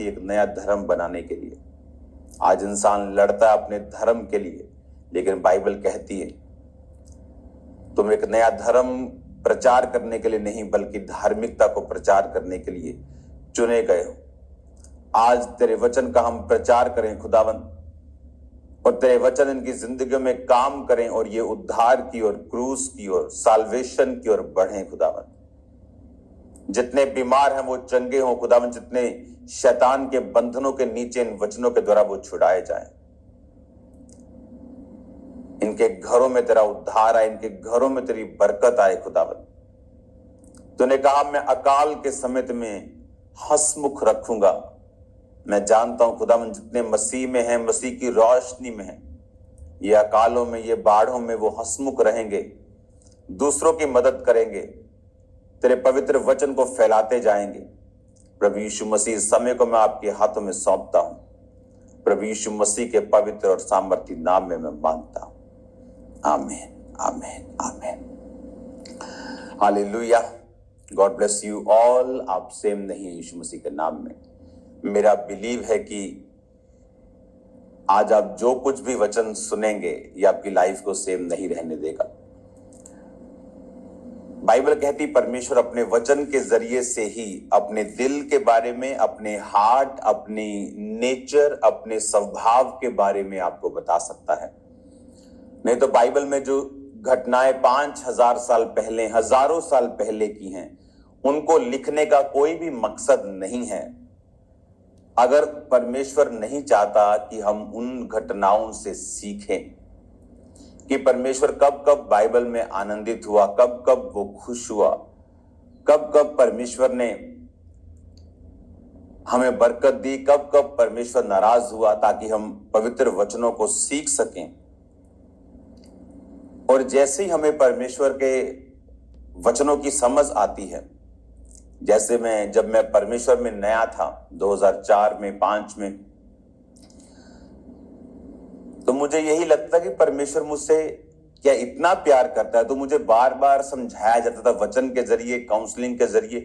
एक नया धर्म बनाने के लिए। आज इंसान लड़ता है अपने धर्म के लिए, लेकिन बाइबल कहती है तुम एक नया धर्म प्रचार करने के लिए नहीं, बल्कि धार्मिकता को प्रचार करने के लिए चुने गए हो। आज तेरे वचन का हम प्रचार करें खुदावन, और तेरे वचन इनकी जिंदगियों में काम करें, और ये उद्धार की ओर, क्रूस की ओर, साल्वेशन की ओर बढ़ें खुदावन। जितने बीमार हैं वो चंगे हों खुदावन, जितने शैतान के बंधनों के नीचे इन वचनों के द्वारा वो छुड़ाए जाएं। इनके घरों में तेरा उद्धार आए, इनके घरों में तेरी बरकत आए खुदावन। तूने कहा मैं अकाल के समय में हंसमुख रखूंगा। मैं जानता हूं खुदावन, जितने मसीह में हैं, मसीह की रोशनी में हैं, ये अकालों में, ये बाढ़ों में वो हंसमुख रहेंगे, दूसरों की मदद करेंगे, तेरे पवित्र वचन को फैलाते जाएंगे। प्रभु यीशु मसीह, इस समय को मैं आपके हाथों में सौंपता हूं। प्रभु यीशु मसीह के पवित्र और सामर्थी नाम में मैं मांगता हूं, आमीन, आमीन, आमीन। Hallelujah. God bless you all. आप सेम नहीं है यीशु मसीह के नाम में। मेरा बिलीव है कि आज आप जो कुछ भी वचन सुनेंगे ये आपकी लाइफ को सेम नहीं रहने देगा। बाइबल कहती परमेश्वर अपने वचन के जरिए से ही अपने दिल के बारे में, अपने हार्ट, अपनी नेचर, अपने स्वभाव के बारे में आपको बता सकता है। नहीं तो बाइबल में जो घटनाएं 5000 साल पहले, हजारों साल पहले की हैं, उनको लिखने का कोई भी मकसद नहीं है अगर परमेश्वर नहीं चाहता कि हम उन घटनाओं से सीखें कि परमेश्वर कब कब बाइबल में आनंदित हुआ, कब कब वो खुश हुआ, कब कब परमेश्वर ने हमें बरकत दी, कब कब परमेश्वर नाराज हुआ, ताकि हम पवित्र वचनों को सीख सकें। और जैसे ही हमें परमेश्वर के वचनों की समझ आती है, जैसे जब मैं परमेश्वर में नया था 2004 में, 5 में, तो मुझे यही लगता कि परमेश्वर मुझसे क्या इतना प्यार करता है। तो मुझे बार बार समझाया जाता था वचन के जरिए, काउंसलिंग के जरिए,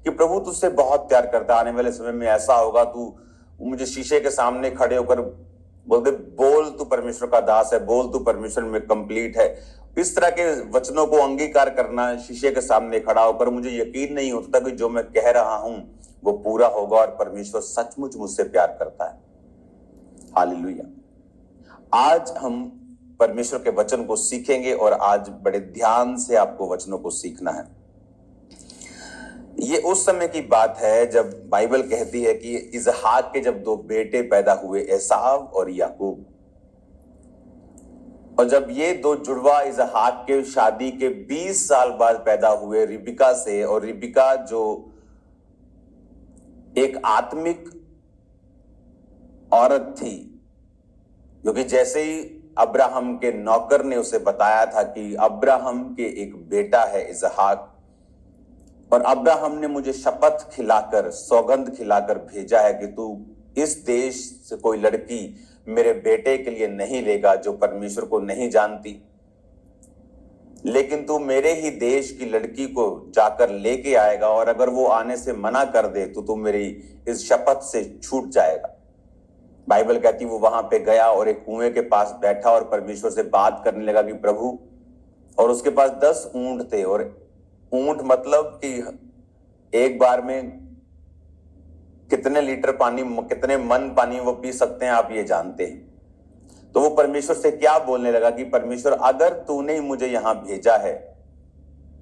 कि प्रभु तुझसे बहुत प्यार करता है। आने वाले समय में ऐसा होगा, तू मुझे शीशे के सामने खड़े होकर बोलते, बोल तू परमेश्वर का दास है, बोल तू परमेश्वर में कंप्लीट है। इस तरह के वचनों को अंगीकार करना, शीशे के सामने खड़ा होकर, मुझे यकीन नहीं होता था कि जो मैं कह रहा हूं वो पूरा होगा, और परमेश्वर सचमुच मुझसे प्यार करता है। हालेलुया। आज हम परमेश्वर के वचन को सीखेंगे, और आज बड़े ध्यान से आपको वचनों को सीखना है। ये उस समय की बात है जब बाइबल कहती है कि इसहाक के जब 2 बेटे पैदा हुए, एसाव और याकूब, और जब ये 2 जुड़वा इसहाक के शादी के 20 साल बाद पैदा हुए रिबिका से, और रिबिका जो एक आत्मिक औरत थी, क्योंकि जैसे ही अब्राहम के नौकर ने उसे बताया था कि अब्राहम के एक बेटा है इसहाक, और अब्राहम ने मुझे शपथ खिलाकर, सौगंध खिलाकर भेजा है कि तू इस देश से कोई लड़की मेरे बेटे के लिए नहीं लेगा जो परमेश्वर को नहीं जानती, लेकिन तू मेरे ही देश की लड़की को जाकर लेके आएगा, और अगर वो आने से मना कर दे तो तू मेरी इस शपथ से छूट जाएगा। बाइबल कहती वो वहां पे गया और एक कुएं के पास बैठा और परमेश्वर से बात करने लगा कि प्रभु, और उसके पास 10 ऊंट थे, और ऊंट मतलब कि एक बार में कितने लीटर पानी, कितने मन पानी वो पी सकते हैं, आप ये जानते हैं। तो वो परमेश्वर से क्या बोलने लगा कि परमेश्वर, अगर तूने मुझे यहां भेजा है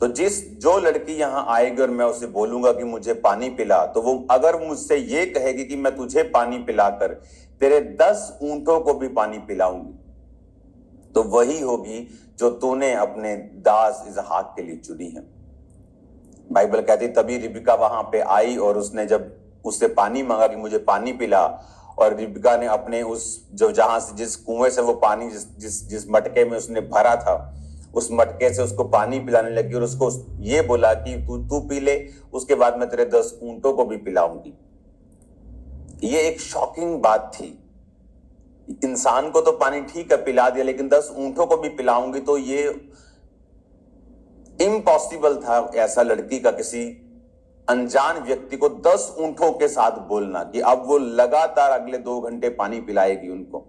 तो जो लड़की यहां आएगी और मैं उसे बोलूंगा कि मुझे पानी पिला, तो वो अगर मुझसे ये कहेगी कि मैं तुझे पानी पिलाकर तेरे 10 ऊंटों को भी पानी पिलाऊंगी, तो वही होगी जो तूने अपने दास इसहाक के लिए चुनी है। बाइबल कहती तभी रिबिका वहां पे आई, और उसने जब उससे पानी मांगा कि मुझे पानी पिला, और रिबिका ने अपने जहां से, जिस कुएं से वो पानी, जिस मटके में उसने भरा था, उस मटके से उसको पानी पिलाने लगी, और उसको ये बोला कि तू पी ले, उसके बाद मैं तेरे 10 ऊंटों को भी पिलाऊंगी। ये एक शॉकिंग बात थी। इंसान को तो पानी ठीक है पिला दिया, लेकिन 10 ऊंटों को भी पिलाऊंगी, तो ये इम्पॉसिबल था ऐसा लड़की का किसी अनजान व्यक्ति को 10 ऊंटों के साथ बोलना कि अब वो लगातार अगले 2 घंटे पानी पिलाएगी उनको।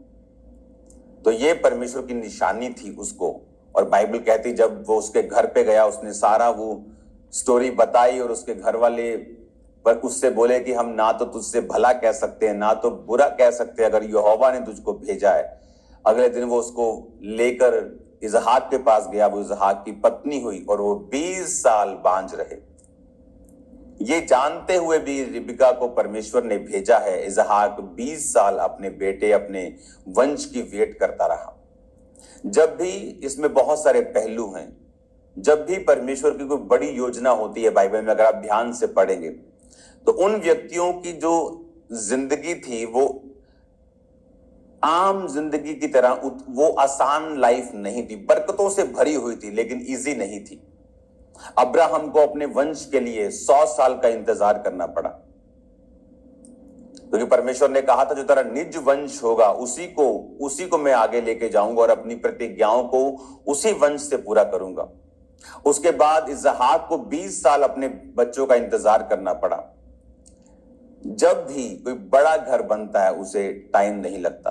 तो ये परमेश्वर की निशानी थी उसको। और बाइबल कहती जब वो उसके घर पे गया, उसने सारा वो स्टोरी बताई और उसके घर वाले पर उससे बोले कि हम ना तो तुझसे भला कह सकते हैं ना तो बुरा कह सकते, अगर यहोवा ने तुझको भेजा है। अगले दिन वो उसको लेकर इसहाक के पास गया, वो इसहाक की पत्नी हुई और वो 20 साल बांझ रहे। ये जानते हुए भी रिबका को परमेश्वर ने भेजा है। इसहाक 20 साल अपने बेटे, अपने वंश की वेट करता रहा। जब भी, इसमें बहुत सारे पहलू हैं, जब भी परमेश्वर की कोई बड़ी योजना होती है बाइबल में, अगर आप ध्यान से पढ़ेंगे तो उन व्यक्तियों की जो जिंदगी थी वो आम जिंदगी की तरह, वो आसान लाइफ नहीं थी, बरकतों से भरी हुई थी लेकिन इजी नहीं थी। अब्राहम को अपने वंश के लिए 100 साल का इंतजार करना पड़ा, क्योंकि परमेश्वर ने कहा था जो तेरा निज वंश होगा उसी को मैं आगे लेके जाऊंगा और अपनी प्रतिज्ञाओं को उसी वंश से पूरा करूंगा। उसके बाद इसहाक को 20 साल अपने बच्चों का इंतजार करना पड़ा। जब भी कोई बड़ा घर बनता है उसे टाइम नहीं लगता,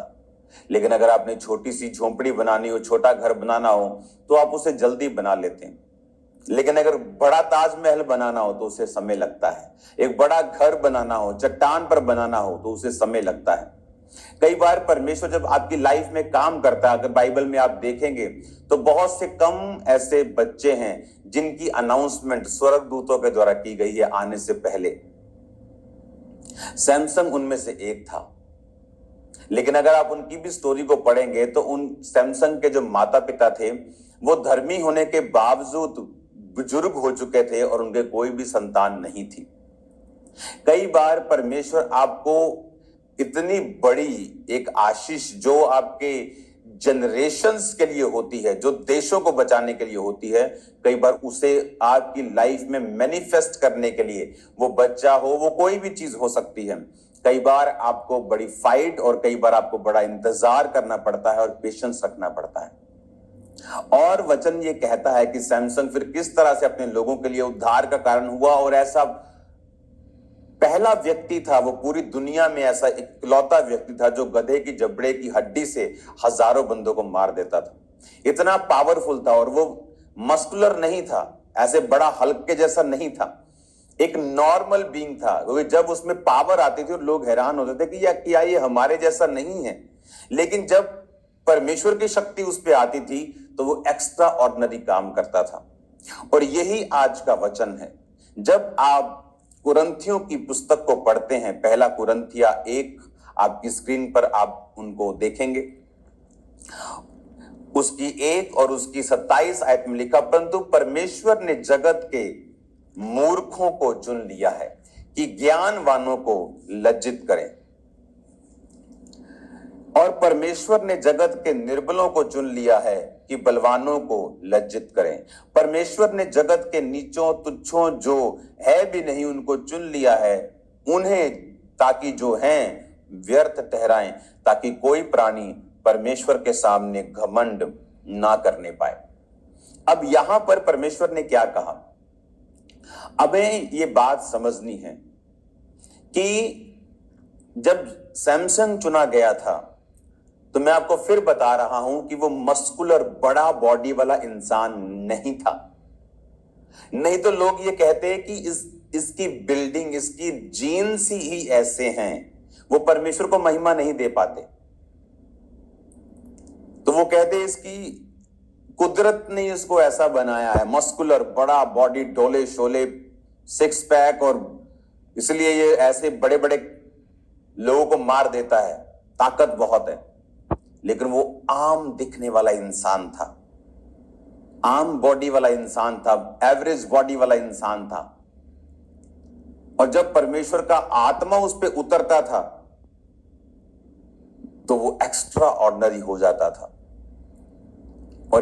लेकिन अगर आपने छोटी सी झोंपड़ी बनानी हो, छोटा घर बनाना हो तो आप उसे जल्दी बना लेते हैं। लेकिन अगर बड़ा ताजमहल बनाना हो तो उसे समय लगता है। एक बड़ा घर बनाना हो, चट्टान पर बनाना हो तो उसे समय लगता है। कई बार परमेश्वर जब आपकी लाइफ में काम करता है, अगर बाइबल में आप देखेंगे तो बहुत से कम ऐसे बच्चे हैं जिनकी अनाउंसमेंट स्वर्गदूतों के द्वारा की गई है आने से पहले। सैमसंग उनमें से एक था। लेकिन अगर आप उनकी भी स्टोरी को पढ़ेंगे तो उन सैमसंग के जो माता पिता थे वो धर्मी होने के बावजूद बुजुर्ग हो चुके थे और उनके कोई भी संतान नहीं थी। कई बार परमेश्वर आपको इतनी बड़ी एक आशीष जो आपके जनरेशंस के लिए होती है, जो देशों को बचाने के लिए होती है, कई बार उसे आपकी लाइफ में मैनिफेस्ट करने के लिए, वो बच्चा हो, वो कोई भी चीज हो सकती है, कई बार आपको बड़ी फाइट और कई बार आपको बड़ा इंतजार करना पड़ता है और पेशेंस रखना पड़ता है। और वचन ये कहता है कि सैमसंग फिर किस तरह से अपने लोगों के लिए उद्धार का कारण हुआ और ऐसा पहला व्यक्ति था, वो पूरी दुनिया में ऐसा इकलौता व्यक्ति था जो गधे की जबड़े की हड्डी से हजारों बंदों को मार देता था। इतना पावरफुल था और वो मस्कुलर नहीं था, ऐसे बड़ा हल्क के जैसा नहीं था, एक नॉर्मल बीइंग था। क्योंकि जब उसमें पावर आती थी और लोग हैरान होते थे कि या क्या ये हमारे जैसा नहीं है, लेकिन जब परमेश्वर की शक्ति उस पर आती थी तो वो एक्स्ट्रा ऑर्डिनरी काम करता था। और यही आज का वचन है। जब आप कुरिन्थियों की पुस्तक को पढ़ते हैं, पहला कुरिन्थिया 1 आपकी स्क्रीन पर आप उनको देखेंगे, उसकी 1 और उसकी 27 आयत में लिखा, परंतु परमेश्वर ने जगत के मूर्खों को चुन लिया है कि ज्ञानवानों को लज्जित करें, और परमेश्वर ने जगत के निर्बलों को चुन लिया है कि बलवानों को लज्जित करें। परमेश्वर ने जगत के नीचों तुच्छों जो है भी नहीं उनको चुन लिया है, उन्हें ताकि जो हैं व्यर्थ ठहराएं, ताकि कोई प्राणी परमेश्वर के सामने घमंड ना करने पाए। अब यहां पर परमेश्वर ने क्या कहा, हमें ये बात समझनी है कि जब सैमसंग चुना गया था तो मैं आपको फिर बता रहा हूं कि वो मस्कुलर बड़ा बॉडी वाला इंसान नहीं था। नहीं तो लोग ये कहते हैं कि इसकी बिल्डिंग, इसकी जीन्स ही ऐसे हैं, वो परमेश्वर को महिमा नहीं दे पाते। तो वो कहते हैं इसकी कुदरत ने इसको ऐसा बनाया है, मस्कुलर बड़ा बॉडी, डोले शोले, 6 पैक, और इसलिए ये ऐसे बड़े बड़े लोगों को मार देता है, ताकत बहुत है। लेकिन वो आम दिखने वाला इंसान था, आम बॉडी वाला इंसान था, एवरेज बॉडी वाला इंसान था। और जब परमेश्वर का आत्मा उस पर उतरता था तो वो एक्स्ट्रा ऑर्डिनरी हो जाता था।